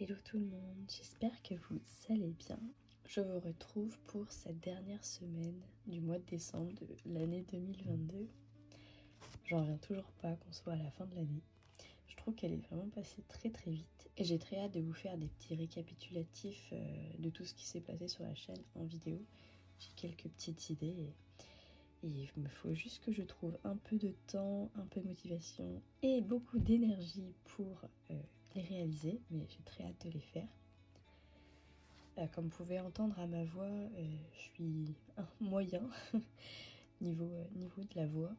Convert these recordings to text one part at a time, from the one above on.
Hello tout le monde, j'espère que vous allez bien. Je vous retrouve pour cette dernière semaine du mois de décembre de l'année 2022. J'en reviens toujours pas qu'on soit à la fin de l'année. Je trouve qu'elle est vraiment passée très très vite et j'ai très hâte de vous faire des petits récapitulatifs de tout ce qui s'est passé sur la chaîne en vidéo. J'ai quelques petites idées et il me faut juste que je trouve un peu de temps, un peu de motivation et beaucoup d'énergie pour les réaliser, mais j'ai très hâte de les faire. Comme vous pouvez entendre à ma voix, je suis un moyen niveau de la voix.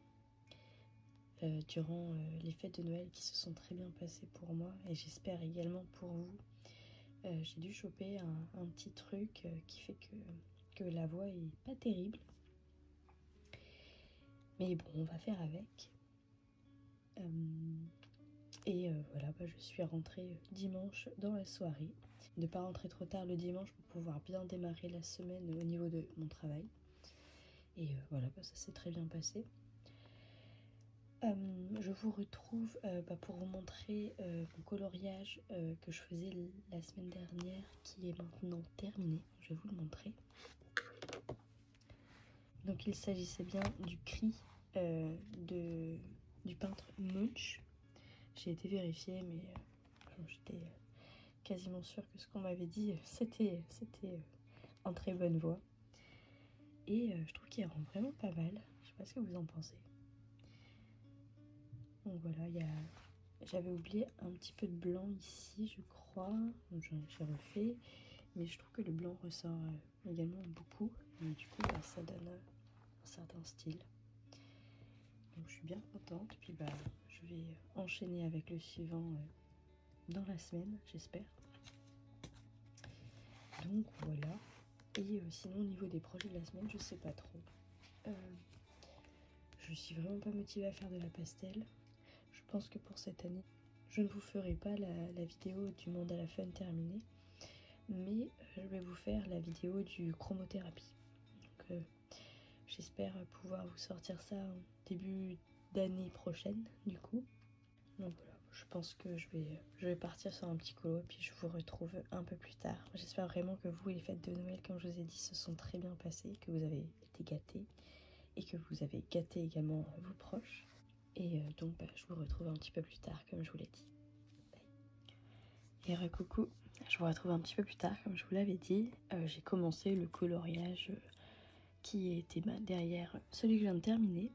Durant les fêtes de Noël qui se sont très bien passées pour moi et j'espère également pour vous, j'ai dû choper un petit truc qui fait que la voix est pas terrible. Mais bon, on va faire avec. Voilà, je suis rentrée dimanche dans la soirée. Ne pas rentrer trop tard le dimanche pour pouvoir bien démarrer la semaine au niveau de mon travail. Et voilà, ça s'est très bien passé. Je vous retrouve pour vous montrer mon coloriage que je faisais la semaine dernière, qui est maintenant terminé. Je vais vous le montrer. Donc il s'agissait bien du cri du peintre Munch. J'ai été vérifiée, mais j'étais quasiment sûre que ce qu'on m'avait dit, c'était en très bonne voie. Et je trouve qu'il rend vraiment pas mal. Je sais pas ce que vous en pensez. Donc voilà, j'avais oublié un petit peu de blanc ici, je crois. J'ai refait, mais je trouve que le blanc ressort également beaucoup. Et du coup, ça donne un certain style. Donc je suis bien contente. Puis je vais enchaîner avec le suivant dans la semaine, j'espère. Donc voilà. Et sinon, au niveau des projets de la semaine, je sais pas trop. Je suis vraiment pas motivée à faire de la pastel. Je pense que pour cette année, je ne vous ferai pas la vidéo du mandala fun terminée, mais je vais vous faire la vidéo du chromothérapie. Donc j'espère pouvoir vous sortir ça en début d'année prochaine, du coup. Donc voilà, je pense que je vais partir sur un petit colo et puis je vous retrouve un peu plus tard. J'espère vraiment que vous et les fêtes de Noël, comme je vous ai dit, se sont très bien passées, que vous avez été gâtés et que vous avez gâté également vos proches. Et donc je vous retrouve un petit peu plus tard, comme je vous l'ai dit. Bye. Et recoucou, je vous retrouve un petit peu plus tard, comme je vous l'avais dit. J'ai commencé le coloriage qui était derrière celui que je viens de terminer.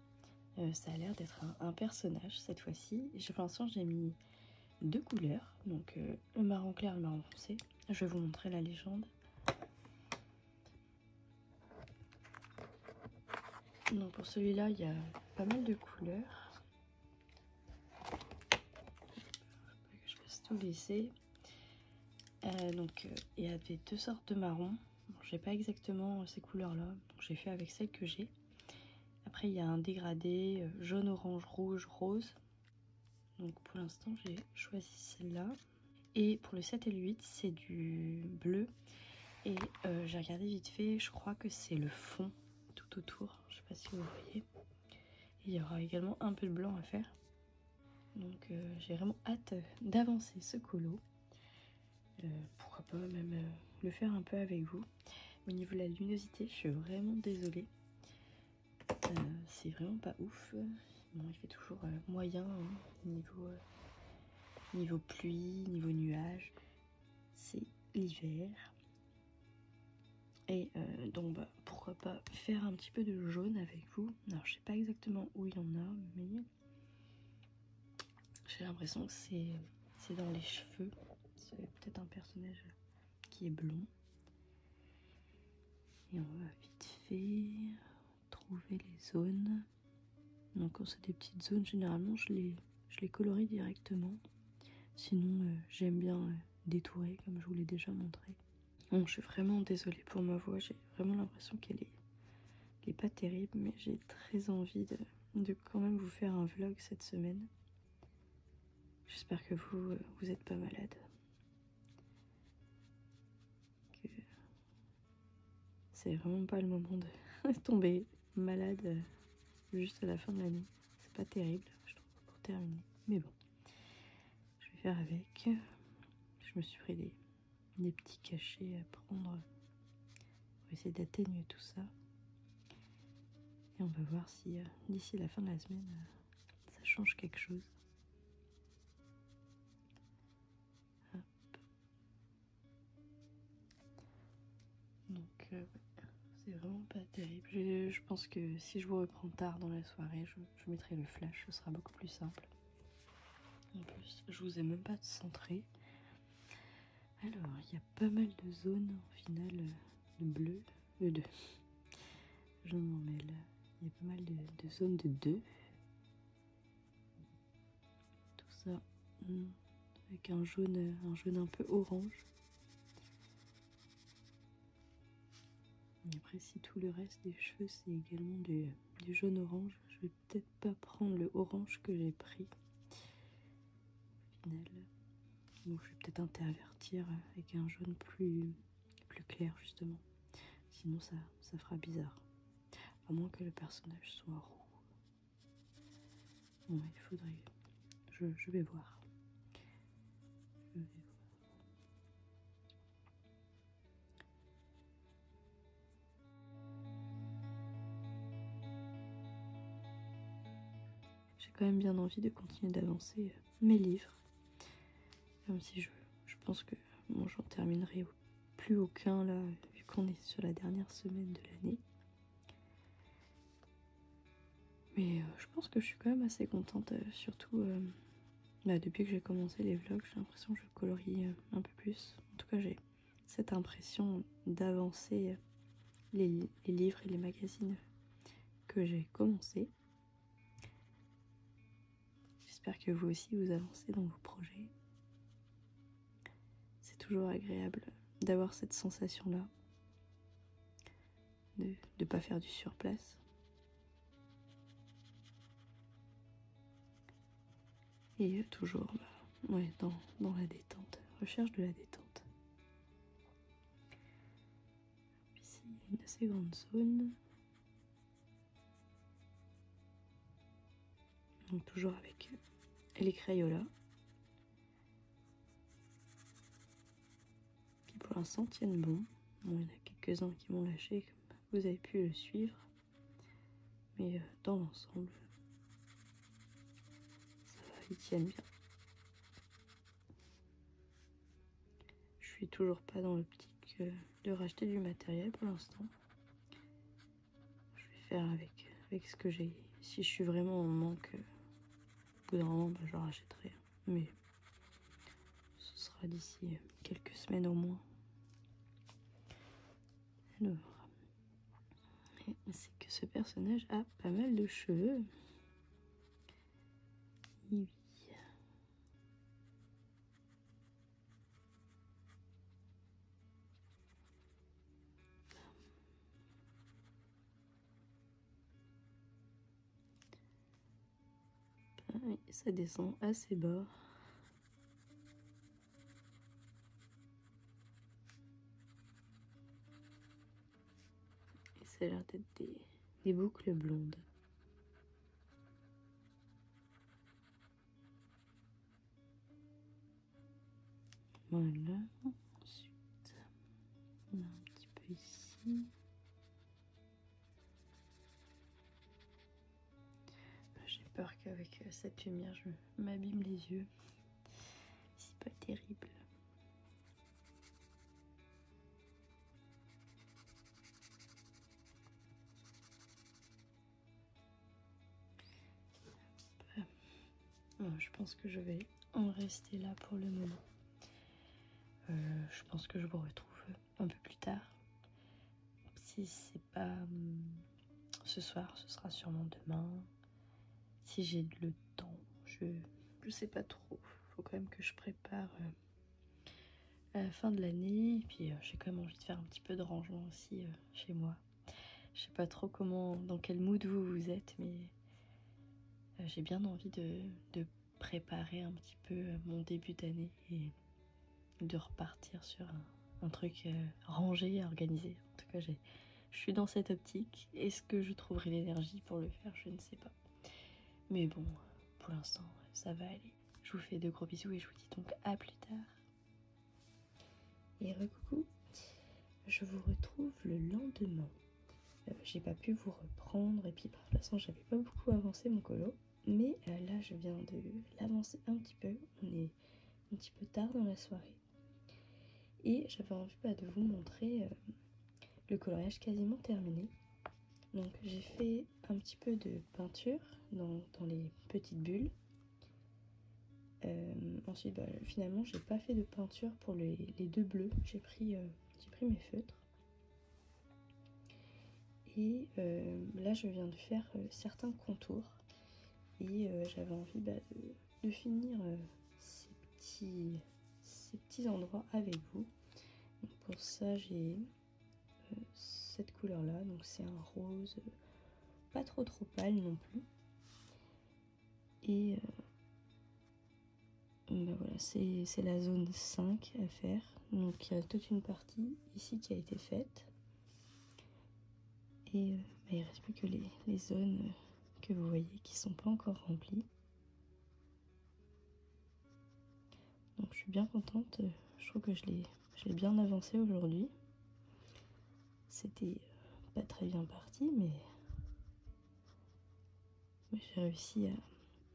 Ça a l'air d'être un personnage cette fois-ci. Pour l'instant, j'ai mis deux couleurs, donc le marron clair et le marron foncé. Je vais vous montrer la légende. Donc pour celui-là, il y a pas mal de couleurs. Je passe tout laisser. Il y avait deux sortes de marron. Bon, j'ai pas exactement ces couleurs-là, donc j'ai fait avec celles que j'ai. Après, il y a un dégradé jaune, orange, rouge, rose. Donc pour l'instant, j'ai choisi celle-là. Et pour le 7 et le 8, c'est du bleu. Et j'ai regardé vite fait, je crois que c'est le fond tout autour. Je sais pas si vous voyez. Et il y aura également un peu de blanc à faire. Donc j'ai vraiment hâte d'avancer ce colo. Pourquoi pas même le faire un peu avec vous. Au niveau de la luminosité, je suis vraiment désolée. C'est vraiment pas ouf. Bon, il fait toujours moyen hein, niveau pluie, niveau nuage. C'est l'hiver. Et donc pourquoi pas faire un petit peu de jaune avec vous. Alors je sais pas exactement où il y en a, mais j'ai l'impression que c'est dans les cheveux. C'est peut-être un personnage qui est blond. Et on va vite fait trouver les zones. Donc quand c'est des petites zones, généralement je les colorie directement. Sinon j'aime bien détourer comme je vous l'ai déjà montré. Bon, je suis vraiment désolée pour ma voix, j'ai vraiment l'impression qu'elle est pas terrible, mais j'ai très envie de quand même vous faire un vlog cette semaine. J'espère que vous êtes pas malade. Que c'est vraiment pas le moment de tomber malade juste à la fin de l'année. C'est pas terrible, je trouve, pour terminer. Mais bon, je vais faire avec. Je je me suis pris des petits cachets à prendre pour essayer d'atténuer tout ça. Et on va voir si d'ici la fin de la semaine, ça change quelque chose. Hop. Donc, ouais, c'est vraiment pas terrible. Je pense que si je vous reprends tard dans la soirée, je mettrai le flash, ce sera beaucoup plus simple. En plus, je vous ai même pas centré. Alors, il y a pas mal de zones au final de bleu, je m'en mêle. Il y a pas mal de zones de 2. Tout ça avec un jaune un peu orange. Et après, si tout le reste des cheveux, c'est également du jaune orange, je vais peut-être pas prendre le orange que j'ai pris. Au final, bon, je vais peut-être intervertir avec un jaune plus clair, justement. Sinon, ça fera bizarre. À moins que le personnage soit roux. Ouais, il faudrait... Je vais voir. Je vais voir. J'ai quand même bien envie de continuer d'avancer mes livres. Même si je pense que bon, j'en terminerai plus aucun là, vu qu'on est sur la dernière semaine de l'année. Mais je pense que je suis quand même assez contente, surtout depuis que j'ai commencé les vlogs, j'ai l'impression que je colorie un peu plus. En tout cas, j'ai cette impression d'avancer les livres et les magazines que j'ai commencé. J'espère que vous aussi vous avancez dans vos projets. C'est toujours agréable d'avoir cette sensation-là, de ne pas faire du surplace. Et toujours ouais, dans la détente, recherche de la détente. Ici, il y a une assez grande zone. Donc toujours avec les Crayolas. Qui pour l'instant tiennent bon. Bon, il y en a quelques-uns qui m'ont lâché, comme vous avez pu le suivre. Mais dans l'ensemble, ça va, ils tiennent bien. Je suis toujours pas dans l'optique de racheter du matériel pour l'instant. Je vais faire avec ce que j'ai. Si je suis vraiment en manque, au bout d'un moment, je rachèterai. Mais ce sera d'ici quelques semaines au moins. Alors, c'est que ce personnage a pas mal de cheveux. Oui. Oui, ça descend assez bas. Et ça a l'air d'être des boucles blondes. Voilà. Ensuite, on a un petit peu ici. J'ai peur qu'avec cette lumière, je m'abîme les yeux. C'est pas terrible. Je pense que je vais en rester là pour le moment. Je pense que je vous retrouve un peu plus tard. Si c'est pas ce soir, ce sera sûrement demain. Si j'ai le temps, je sais pas trop. Faut quand même que je prépare à la fin de l'année. Et puis j'ai quand même envie de faire un petit peu de rangement aussi chez moi. Je sais pas trop dans quel mood vous êtes, mais j'ai bien envie de préparer un petit peu mon début d'année et de repartir sur un truc rangé et organisé. En tout cas, je suis dans cette optique. Est-ce que je trouverai l'énergie pour le faire? Je ne sais pas. Mais bon, pour l'instant, ça va aller. Je vous fais de gros bisous et je vous dis donc à plus tard. Et recoucou, je vous retrouve le lendemain. J'ai pas pu vous reprendre et puis de toute façon j'avais pas beaucoup avancé mon colo. Mais là je viens de l'avancer un petit peu, on est un petit peu tard dans la soirée. Et j'avais envie de vous montrer le coloriage quasiment terminé. Donc j'ai fait un petit peu de peinture dans les petites bulles. Ensuite finalement j'ai pas fait de peinture pour les deux bleus, j'ai pris mes feutres. Et là je viens de faire certains contours. Et j'avais envie de finir ces petits endroits avec vous. Donc pour ça j'ai cette couleur là, donc c'est un rose pas trop pâle non plus. Et voilà, c'est la zone 5 à faire. Donc il y a toute une partie ici qui a été faite. Et il ne reste plus que les zones que vous voyez qui sont pas encore remplies. Donc je suis bien contente, je trouve que je l'ai bien avancé aujourd'hui. C'était pas très bien parti, mais j'ai réussi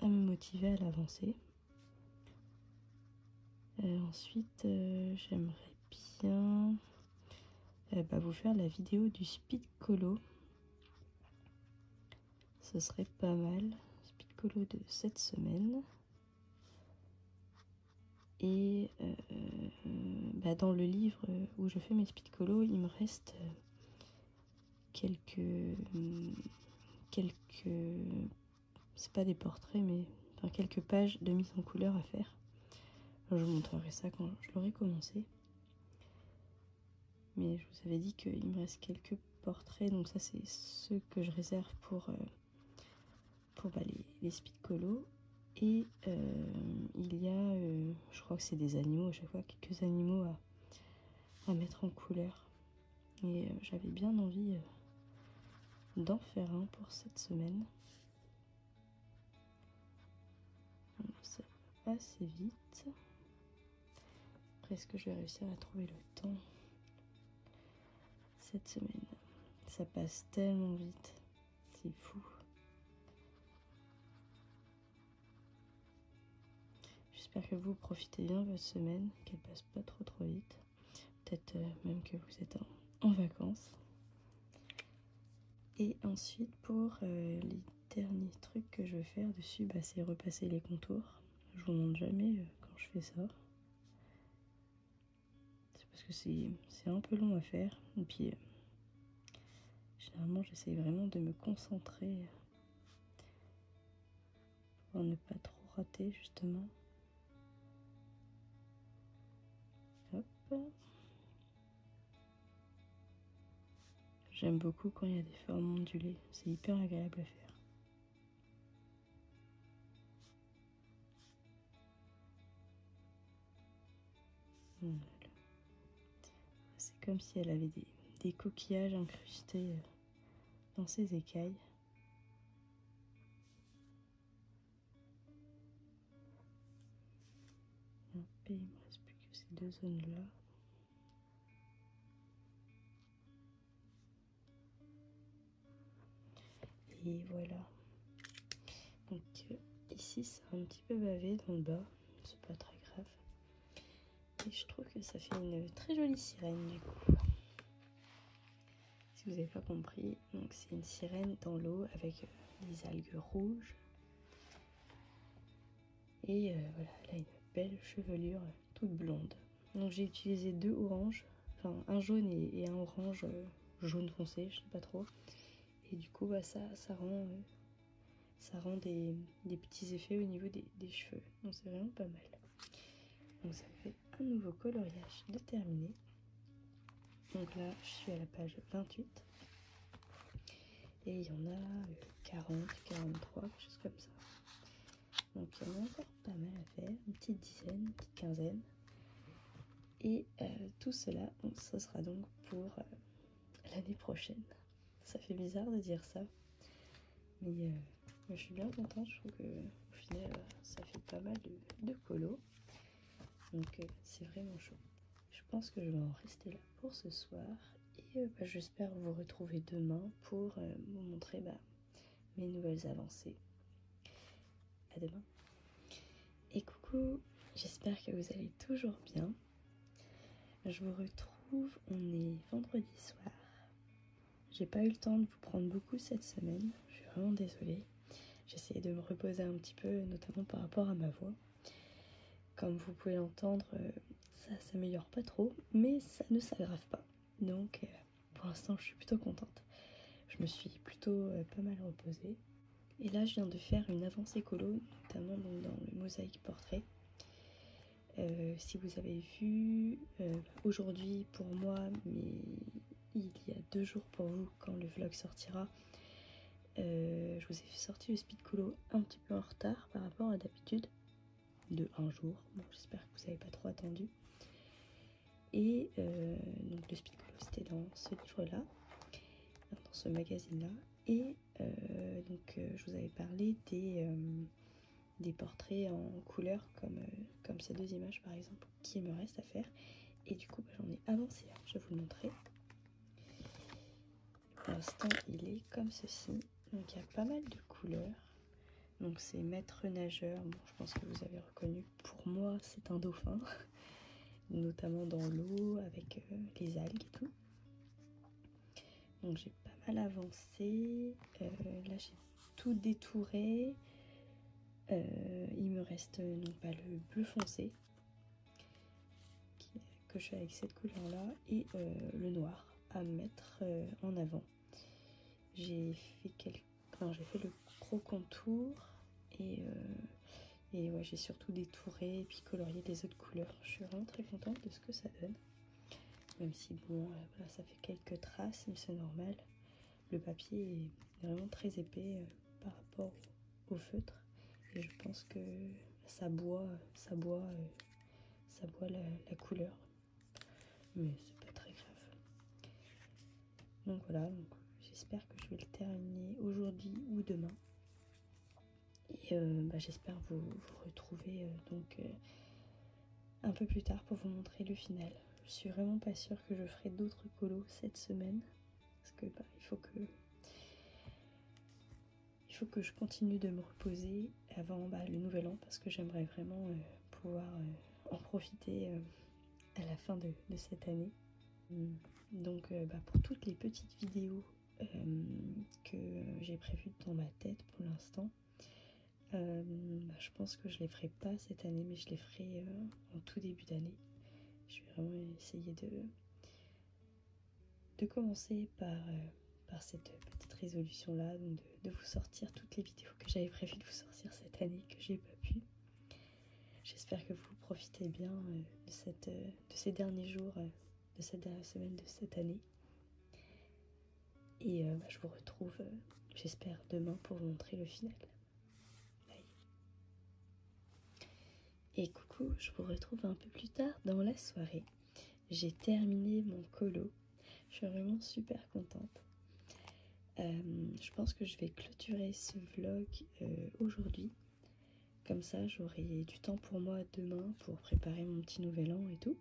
à me motiver à l'avancer. Ensuite, j'aimerais bien vous faire la vidéo du speed colo. Ce serait pas mal, speed colo de cette semaine. Et dans le livre où je fais mes speed colo, il me reste quelques c'est pas des portraits, mais quelques pages de mise en couleur à faire. Alors, je vous montrerai ça quand je l'aurai commencé. Mais je vous avais dit qu'il me reste quelques portraits, donc ça c'est ceux que je réserve pour les speed colo. Et il y a, je crois que c'est des animaux à chaque fois, quelques animaux à mettre en couleur. Et j'avais bien envie d'en faire un pour cette semaine. Donc, ça va assez vite. Après, est-ce que je vais réussir à trouver le temps cette semaine? Ça passe tellement vite, c'est fou. J'espère que vous profitez bien de votre semaine, qu'elle passe pas trop vite. Peut-être même que vous êtes en vacances. Et ensuite, pour les derniers trucs que je veux faire dessus, c'est repasser les contours. Je vous montre jamais quand je fais ça. C'est parce que c'est un peu long à faire. Et puis, généralement, j'essaye vraiment de me concentrer pour ne pas trop rater, justement. Hop. J'aime beaucoup quand il y a des formes ondulées. C'est hyper agréable à faire. Voilà. C'est comme si elle avait des coquillages incrustés dans ses écailles. Et il ne me reste plus que ces deux zones-là. Et voilà. Donc ici c'est un petit peu bavé dans le bas, c'est pas très grave. Et je trouve que ça fait une très jolie sirène du coup. Si vous n'avez pas compris, donc c'est une sirène dans l'eau avec des algues rouges. Et voilà, elle a une belle chevelure toute blonde. Donc j'ai utilisé deux oranges, enfin un jaune et un orange jaune foncé, je sais pas trop. Et du coup ça rend des petits effets au niveau des cheveux. Donc c'est vraiment pas mal. Donc ça fait un nouveau coloriage de terminé. Donc là je suis à la page 28. Et il y en a 40, 43, quelque chose comme ça. Donc il y en a encore pas mal à faire, une petite dizaine, une petite quinzaine. Et tout cela, donc, ce sera donc pour l'année prochaine. Ça fait bizarre de dire ça. Mais je suis bien contente, je trouve qu'au final ça fait pas mal de colos. Donc c'est vraiment chaud. Je pense que je vais en rester là pour ce soir. Et j'espère vous retrouver demain pour vous montrer mes nouvelles avancées. À demain. Et coucou, j'espère que vous allez toujours bien. Je vous retrouve, on est vendredi soir. J'ai pas eu le temps de vous prendre beaucoup cette semaine, je suis vraiment désolée. J'essayais de me reposer un petit peu, notamment par rapport à ma voix. Comme vous pouvez l'entendre, ça s'améliore pas trop, mais ça ne s'aggrave pas. Donc pour l'instant, je suis plutôt contente. Je me suis plutôt pas mal reposée. Et là, je viens de faire une avance écolo, notamment donc dans le mosaïque portrait. Si vous avez vu, aujourd'hui pour moi, mais il y a 2 jours pour vous quand le vlog sortira, je vous ai sorti le speed colo un petit peu en retard par rapport à d'habitude, de 1 jour. Bon, j'espère que vous n'avez pas trop attendu. Et donc le speed colo c'était dans ce livre-là, dans ce magazine-là. Et je vous avais parlé des portraits en couleur comme ces 2 images par exemple qui me reste à faire. Et du coup j'en ai avancé là, je vais vous le montrer. Pour l'instant il est comme ceci, donc il y a pas mal de couleurs. Donc c'est maître nageur, bon, je pense que vous avez reconnu, pour moi c'est un dauphin, notamment dans l'eau avec les algues et tout. Donc j'ai pas mal avancé, là j'ai tout détouré. Il me reste donc le bleu foncé que je fais avec cette couleur là et le noir à mettre en avant. J'ai fait le gros contour et ouais, j'ai surtout détouré et puis colorié les autres couleurs. Je suis vraiment très contente de ce que ça donne, même si bon voilà, ça fait quelques traces, mais c'est normal. Le papier est vraiment très épais par rapport au feutre. Et je pense que ça boit la couleur, mais c'est pas très grave. Donc voilà, j'espère que je vais le terminer aujourd'hui ou demain. Et j'espère vous retrouver un peu plus tard pour vous montrer le final. Je suis vraiment pas sûre que je ferai d'autres colos cette semaine, parce que il faut que je continue de me reposer avant le nouvel an, parce que j'aimerais vraiment pouvoir en profiter à la fin de cette année. Donc pour toutes les petites vidéos que j'ai prévues dans ma tête pour l'instant, je pense que je les ferai pas cette année, mais je les ferai en tout début d'année. Je vais vraiment essayer de commencer par cette petite résolution là, donc de vous sortir toutes les vidéos que j'avais prévu de vous sortir cette année, que j'ai pas pu. J'espère que vous profitez bien de ces derniers jours, de cette dernière semaine de cette année. Et je vous retrouve, j'espère, demain pour vous montrer le final. Bye. Et coucou, je vous retrouve un peu plus tard dans la soirée. J'ai terminé mon colo. Je suis vraiment super contente. Je pense que je vais clôturer ce vlog aujourd'hui. Comme ça, j'aurai du temps pour moi demain pour préparer mon petit nouvel an et tout.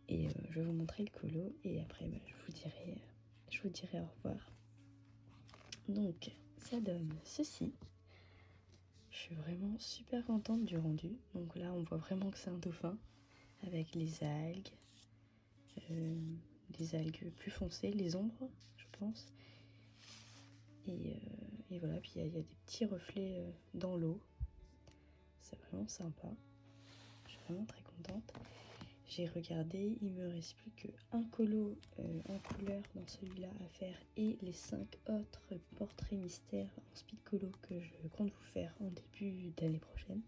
Et je vais vous montrer le colo et après je vous dirai au revoir. Donc ça donne ceci. Je suis vraiment super contente du rendu. Donc là on voit vraiment que c'est un dauphin avec les algues plus foncées, les ombres je pense. Et voilà, puis il y a des petits reflets dans l'eau. C'est vraiment sympa. Je suis vraiment très contente. J'ai regardé, il me reste plus qu'un colo en couleur dans celui-là à faire et les 5 autres portraits mystères en speed colo que je compte vous faire en début d'année prochaine.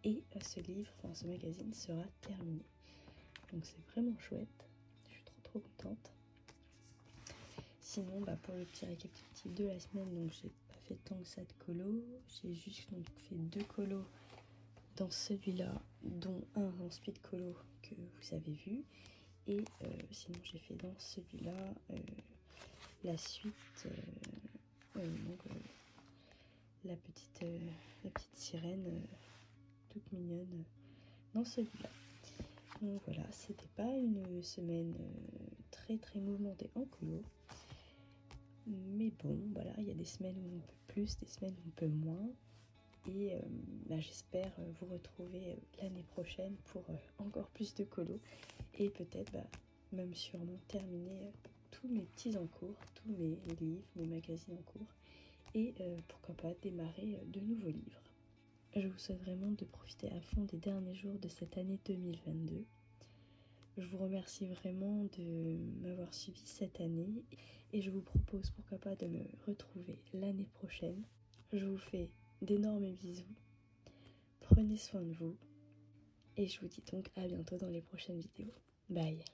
Et ce livre, enfin ce magazine sera terminé. Donc c'est vraiment chouette. Je suis trop contente. Sinon, pour le petit récapitulatif de la semaine, donc j'ai pas fait tant que ça de colo. J'ai juste fait 2 colos dans celui-là, dont un en speed colo que vous avez vu. Et sinon j'ai fait dans celui-là la suite, la petite sirène toute mignonne dans celui-là. Donc voilà, c'était pas une semaine très mouvementée en colo. Mais bon, voilà, il y a des semaines où on peut plus, des semaines où on peut moins. Et j'espère vous retrouver l'année prochaine pour encore plus de colo. Et peut-être même sûrement terminer tous mes petits en cours, tous mes livres, mes magazines en cours. Et pourquoi pas démarrer de nouveaux livres. Je vous souhaite vraiment de profiter à fond des derniers jours de cette année 2022. Je vous remercie vraiment de m'avoir suivi cette année et je vous propose pourquoi pas de me retrouver l'année prochaine. Je vous fais d'énormes bisous, prenez soin de vous et je vous dis donc à bientôt dans les prochaines vidéos. Bye!